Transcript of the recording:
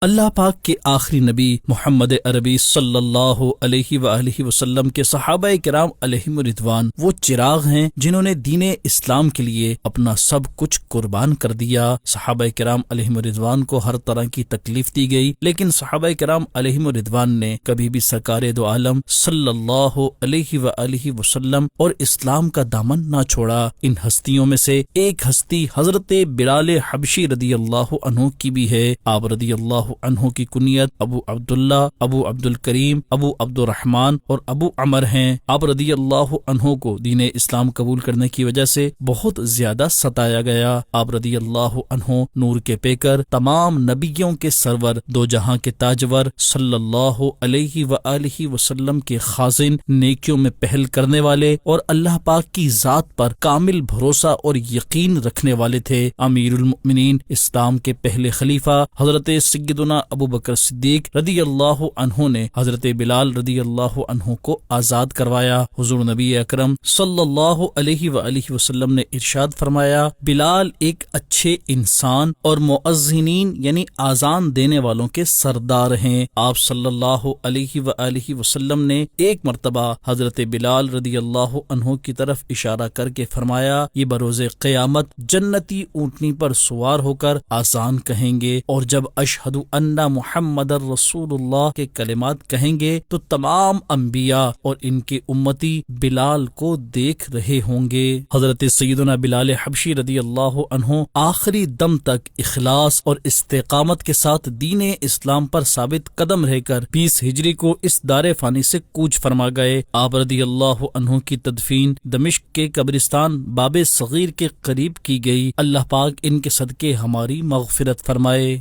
اللہ پاک کے آخری نبی محمد عربی صلی اللہ علیہ وآلہ وسلم کے صحابہ کرام علیہم رضوان وہ چراغ ہیں جنہوں نے دین اسلام کے لیے اپنا سب کچھ قربان کر دیا۔ صحابہ کرام علیہم رضوان کو ہر طرح کی تکلیف دی گئی، لیکن صحابہ کرام علیہم رضوان نے کبھی بھی سرکار دو عالم صلی اللہ علیہ وآلہ وسلم اور اسلام کا دامن نہ چھوڑا۔ ان ہستیوں میں سے ایک ہستی حضرت بلال حبشی رضی اللہ عنہ کی بھی ہے۔ آپ رضی اللہ عنہ کی کنیت ابو عبداللہ، ابو عبد الکریم، ابو عبد الرحمن اور ابو عمر ہیں۔ آپ رضی اللہ عنہ کو دین اسلام قبول کرنے کی وجہ سے بہت زیادہ ستایا گیا۔ آپ رضی اللہ عنہ نور کے پیکر، تمام نبیوں کے سرور، دو جہاں کے تاجور، صلی اللہ علیہ وآلہ وسلم کے خازن، نیکیوں میں پہل کرنے والے اور اللہ پاک کی ذات پر کامل بھروسہ اور یقین رکھنے والے تھے۔ امیر المؤمنین، اسلام کے پہلے خلیفہ حضرت سیدنا ابو بکر صدیق رضی اللہ عنہ نے حضرت بلال رضی اللہ عنہ کو آزاد کروایا۔ حضور نبی اکرم صلی اللہ علیہ وآلہ وسلم نے ارشاد فرمایا، بلال ایک اچھے انسان اور مؤذنین یعنی آذان دینے والوں کے سردار ہیں۔ آپ صلی اللہ علیہ وآلہ وسلم نے ایک مرتبہ حضرت بلال رضی اللہ عنہ کی طرف اشارہ کر کے فرمایا، یہ بروز قیامت جنتی اونٹنی پر سوار ہو کر آذان کہیں گے، اور جب اشہد ان محمد رسول اللہ کے کلمات کہیں گے تو تمام انبیاء اور ان کے امتی بلال کو دیکھ رہے ہوں گے۔ حضرت سیدنا بلال حبشی رضی اللہ عنہ آخری دم تک اخلاص اور استقامت کے ساتھ دین اسلام پر ثابت قدم رہ کر 20 ہجری کو اس دار فانی سے کوچ فرما گئے۔ آپ رضی اللہ عنہ کی تدفین دمشق کے قبرستان باب صغیر کے قریب کی گئی۔ اللہ پاک ان کے صدقے ہماری مغفرت فرمائے۔